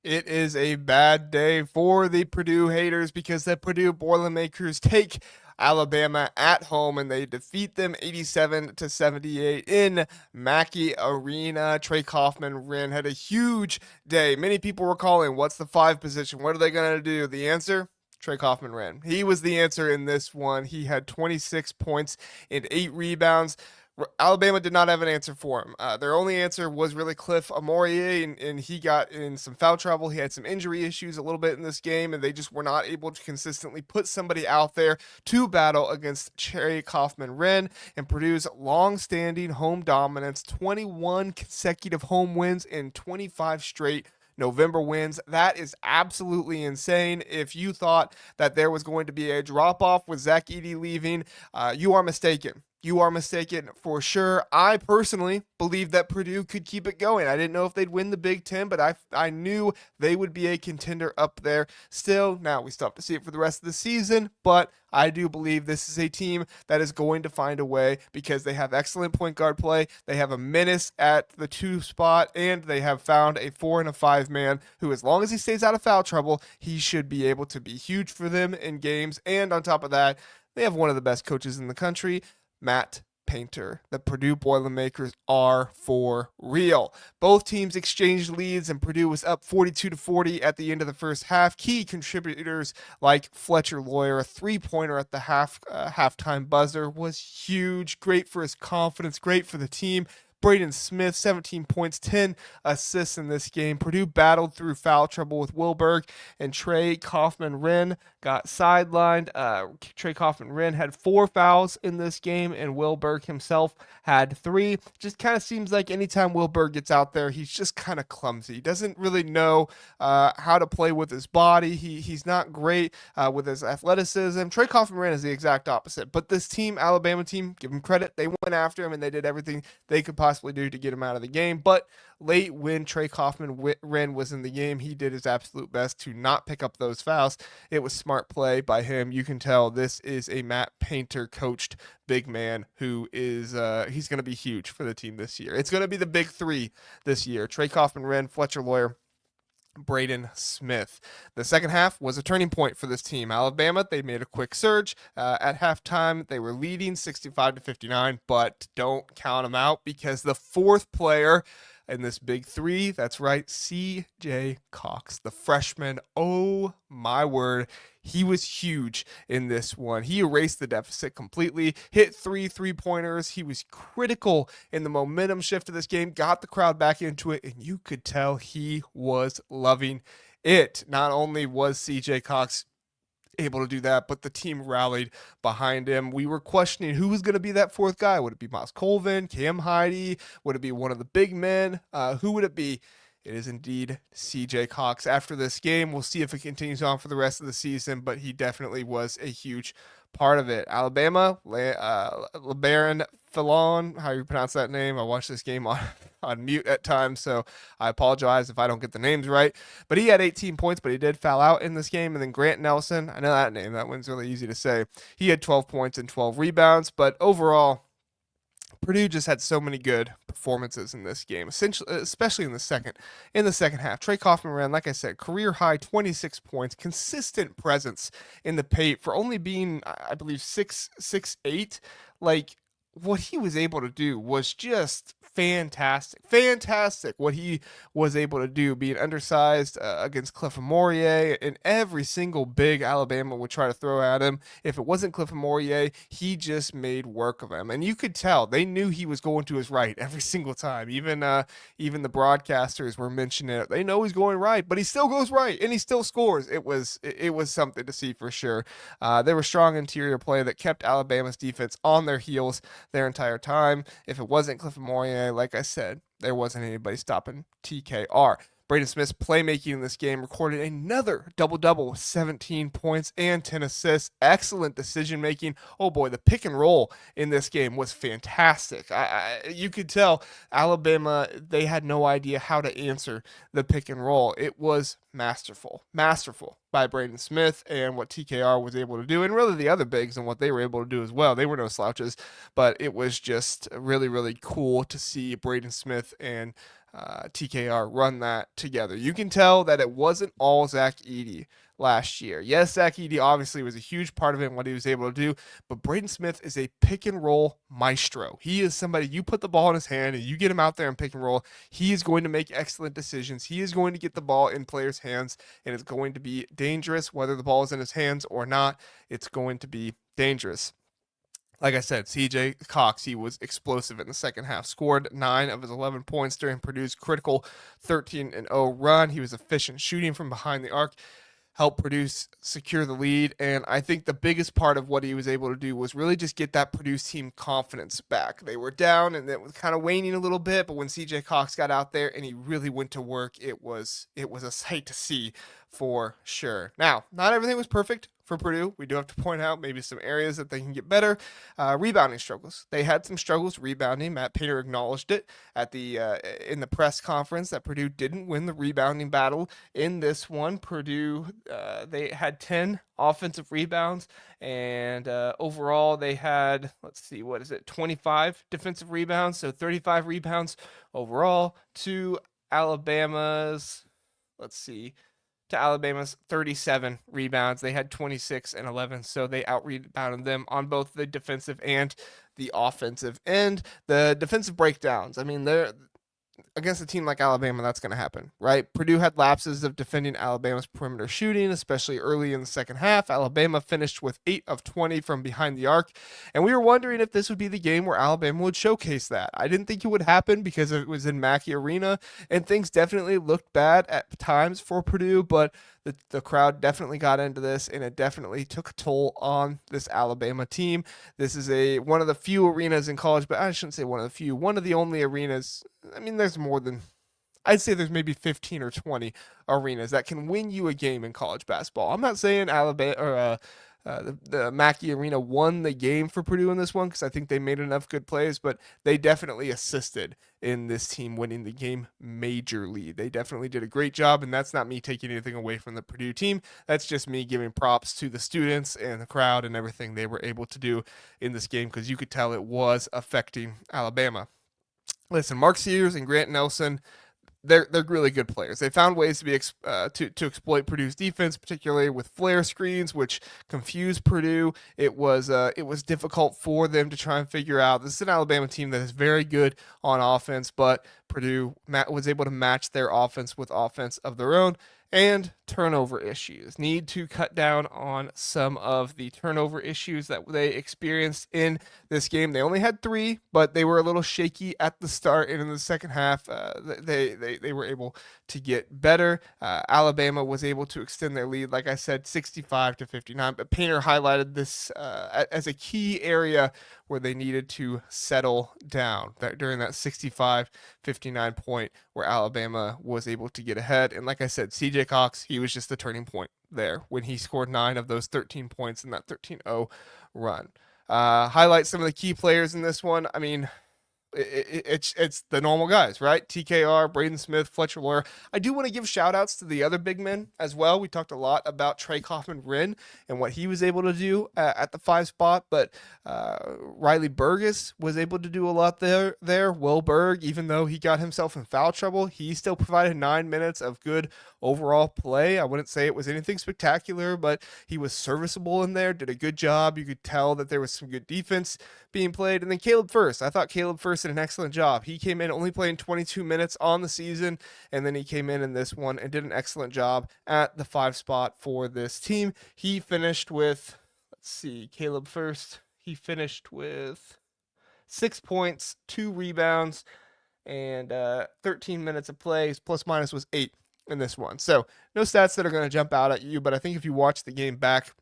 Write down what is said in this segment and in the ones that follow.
It is a bad day for the Purdue haters because the Purdue Boilermakers take Alabama at home and they defeat them 87-78 in Mackey Arena. Trey Kaufman-Renn had a huge day. Many people were calling, what's the five position? What are they going to do? The answer? Trey Kaufman-Renn. He was the answer in this one. He had 26 points and 8 rebounds. Alabama did not have an answer for him. Their only answer was really Cliff Amorie, and he got in some foul trouble. He had some injury issues a little bit in this game, and they just were not able to consistently put somebody out there to battle against Trey Kaufman-Renn and Purdue's long-standing home dominance, 21 consecutive home wins and 25 straight November wins. That is absolutely insane. If you thought that there was going to be a drop off with Zach Edey leaving, you are mistaken. You are mistaken for sure. I personally believe that Purdue could keep it going. I didn't know if they'd win the Big Ten, but I knew they would be a contender up there. Still, now we still have to see it for the rest of the season, but I do believe this is a team that is going to find a way because they have excellent point guard play. They have a menace at the 2 spot, and they have found a 4 and a 5 man who, as long as he stays out of foul trouble, he should be able to be huge for them in games. And on top of that, they have one of the best coaches in the country, Matt Painter. The Purdue Boilermakers are for real. Both teams exchanged leads, and Purdue was up 42-40 at the end of the first half. Key contributors like Fletcher Lawyer, a three-pointer at the halftime buzzer, was huge. Great for his confidence, great for the team. Braden Smith, 17 points, 10 assists in this game. Purdue battled through foul trouble with Wilberg, and Trey Kaufman-Renn got sidelined. Trey Kaufman-Renn had 4 fouls in this game, and Wilberg himself had 3. Just kind of seems like anytime Wilberg gets out there, he's just kind of clumsy. He doesn't really know how to play with his body. He's not great with his athleticism. Trey Kaufman-Renn is the exact opposite. But this team, Alabama team, give him credit. They went after him, and they did everything they could possibly do to get him out of the game. But late when Trey Kaufman-Renn was in the game, he did his absolute best to not pick up those fouls. It was smart play by him. You can tell this is a Matt Painter coached big man who is he's going to be huge for the team this year. It's going to be the big 3 this year: Trey Kaufman-Renn, Fletcher Lawyer, Braden Smith. The second half was a turning point for this team. Alabama, they made a quick surge. At halftime, they were leading 65-59, but don't count them out because the fourth player in this big 3, that's right, C.J. Cox, the freshman. Oh my word. He was huge in this one. He erased the deficit completely, hit 3 3-pointers. He was critical in the momentum shift of this game, got the crowd back into it, and you could tell he was loving it. Not only was CJ Cox able to do that, but the team rallied behind him. We were questioning who was going to be that fourth guy. Would it be Miles Colvin, Cam Heide? Would it be one of the big men? Who would it be? It is indeed CJ Cox. After this game, we'll see if it continues on for the rest of the season, but he definitely was a huge part of it. Alabama, LeBaron Fillon, how you pronounce that name. I watched this game on mute at times, so I apologize if I don't get the names right. But he had 18 points, but he did foul out in this game. And then Grant Nelson, I know that name. That one's really easy to say. He had 12 points and 12 rebounds, but overall, Purdue just had so many good performances in this game, essentially, especially in the second half. Trey Kaufman-Renn, like I said, career high 26 points, consistent presence in the paint for only being, I believe, 6'8". Like, what he was able to do was just fantastic. What he was able to do, being undersized against Cliff Amorie, and every single big Alabama would try to throw at him. If it wasn't Cliff Amorie, he just made work of him, and you could tell they knew he was going to his right every single time. Even the broadcasters were mentioning it. They know he's going right, but he still goes right, and he still scores. It was something to see for sure. There was strong interior play that kept Alabama's defense on their heels their entire time. If it wasn't Cliff Amorie, like I said, there wasn't anybody stopping TKR. Braden Smith's playmaking in this game recorded another double-double with 17 points and 10 assists. Excellent decision-making. Oh boy, the pick and roll in this game was fantastic. You could tell Alabama, they had no idea how to answer the pick and roll. It was masterful by Braden Smith and what TKR was able to do, and really the other bigs and what they were able to do as well. They were no slouches, but it was just really, really cool to see Braden Smith and TKR run that together. You can tell that it wasn't all Zach Edey last year. Yes, Zach Edey obviously was a huge part of it and what he was able to do, but Braden Smith is a pick and roll maestro. He is somebody, you put the ball in his hand and you get him out there and pick and roll, he is going to make excellent decisions. He is going to get the ball in players' hands, and it's going to be dangerous whether the ball is in his hands or not. It's going to be dangerous. Like I said, CJ Cox, he was explosive in the second half, scored 9 of his 11 points during Purdue's critical 13-0 run. He was efficient shooting from behind the arc, helped Purdue secure the lead. And I think the biggest part of what he was able to do was really just get that Purdue team confidence back. They were down and it was kind of waning a little bit, but when CJ Cox got out there and he really went to work, it was a sight to see for sure. Now, not everything was perfect for Purdue. We do have to point out maybe some areas that they can get better. Rebounding struggles. They had some struggles rebounding. Matt Painter acknowledged it at the in the press conference that Purdue didn't win the rebounding battle in this one. Purdue they had 10 offensive rebounds, and overall they had, let's see, 25 defensive rebounds, so 35 rebounds overall to Alabama's, to Alabama's 37 rebounds. They had 26 and 11, so they out-rebounded them on both the defensive and the offensive end. The defensive breakdowns, I mean, they're against a team like Alabama, that's going to happen, right? Purdue had lapses of defending Alabama's perimeter shooting, especially early in the second half. Alabama finished with 8 of 20 from behind the arc, and we were wondering if this would be the game where Alabama would showcase that. I didn't think it would happen because it was in Mackey Arena, and things definitely looked bad at times for Purdue, but the crowd definitely got into this, and it definitely took a toll on this Alabama team. This is one of the few arenas in college, but I shouldn't say one of the few, one of the only arenas. I mean, there's more than, I'd say there's maybe 15 or 20 arenas that can win you a game in college basketball. I'm not saying Alabama or the Mackey Arena won the game for Purdue in this one because I think they made enough good plays, but they definitely assisted in this team winning the game majorly. They definitely did a great job, and that's not me taking anything away from the Purdue team. That's just me giving props to the students and the crowd and everything they were able to do in this game because you could tell it was affecting Alabama. Listen, Mark Sears and Grant Nelson, they're really good players. They found ways to be to exploit Purdue's defense, particularly with flare screens, which confused Purdue. It was difficult for them to try and figure out. This is an Alabama team that is very good on offense, but Purdue was able to match their offense with offense of their own. And turnover issues. Need to cut down on some of the turnover issues that they experienced in this game. They only had 3, but they were a little shaky at the start, and in the second half, they were able to get better. Alabama was able to extend their lead, like I said, 65-59. But Painter highlighted this as a key area where they needed to settle down during that 65-59 point where Alabama was able to get ahead. And like I said, CJ Cox, he was just the turning point there when he scored 9 of those 13 points in that 13-0 run. Highlight some of the key players in this one. I mean, it's the normal guys, right? TKR, Braden Smith, Fletcher Loyer. I do want to give shout outs to the other big men as well. We talked a lot about Trey Kaufman-Renn and what he was able to do at the 5 spot, but Riley Burgess was able to do a lot there. Will Berg, even though he got himself in foul trouble, he still provided 9 minutes of good overall play. I wouldn't say it was anything spectacular, but he was serviceable in there, did a good job. You could tell that there was some good defense being played. And then Caleb Furst. I thought Caleb Furst did an excellent job. He came in only playing 22 minutes on the season, and then he came in this one and did an excellent job at the 5 spot for this team. He finished with, Caleb Furst. He finished with 6 points, 2 rebounds, and 13 minutes of play. His plus minus was 8 in this one. So no stats that are going to jump out at you, but I think if you watch the game back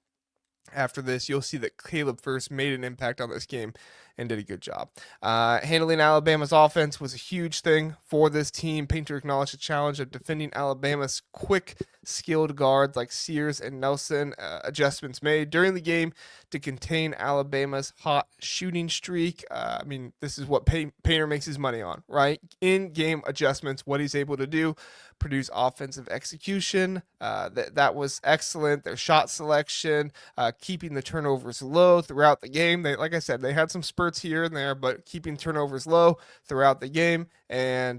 after this, you'll see that Caleb Furst made an impact on this game and did a good job. Handling Alabama's offense was a huge thing for this team. Painter acknowledged the challenge of defending Alabama's quick, skilled guards like Sears and Nelson. Adjustments made during the game to contain Alabama's hot shooting streak. I mean, this is what Painter makes his money on, right? In-game adjustments, what he's able to do, produce offensive execution. That was excellent. Their shot selection, keeping the turnovers low throughout the game. Like I said, they had some spurts spurts here and there, but keeping turnovers low throughout the game. And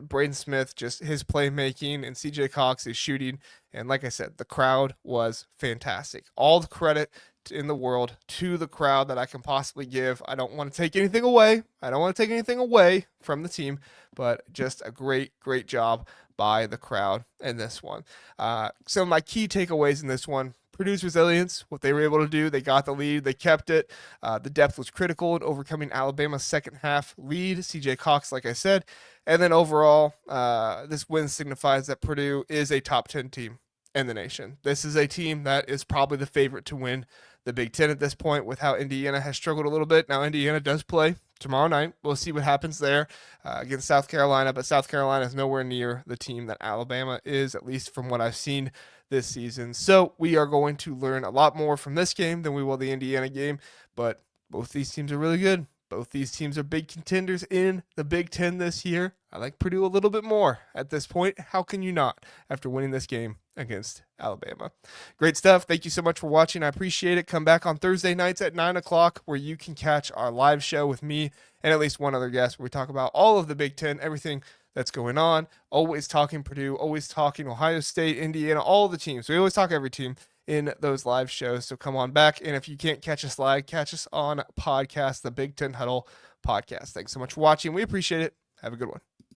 Braden Smith, just his playmaking, and CJ Cox is shooting. And like I said, the crowd was fantastic. All the credit in the world to the crowd that I can possibly give. I don't want to take anything away. I don't want to take anything away from the team, but just a great, great job by the crowd in this one. Some of my key takeaways in this one: Purdue's resilience, what they were able to do. They got the lead. They kept it. The depth was critical in overcoming Alabama's second half lead. CJ Cox, like I said. And then overall, this win signifies that Purdue is a top 10 team in the nation. This is a team that is probably the favorite to win the Big Ten at this point, with how Indiana has struggled a little bit. Now, Indiana does play tomorrow night. We'll see what happens there against South Carolina, but South Carolina is nowhere near the team that Alabama is, at least from what I've seen this season. So we are going to learn a lot more from this game than we will the Indiana game, but both these teams are really good. Both these teams are big contenders in the Big Ten this year. I like Purdue a little bit more at this point. How can you not, after winning this game against Alabama? Great stuff. Thank you so much for watching. I appreciate it. Come back on Thursday nights at 9 o'clock where you can catch our live show with me and at least one other guest where we talk about all of the Big Ten, everything that's going on. Always talking Purdue, always talking Ohio State, Indiana, all the teams. We always talk every team in those live shows. So come on back. And if you can't catch us live, catch us on podcast, the Big Ten Huddle podcast. Thanks so much for watching. We appreciate it. Have a good one.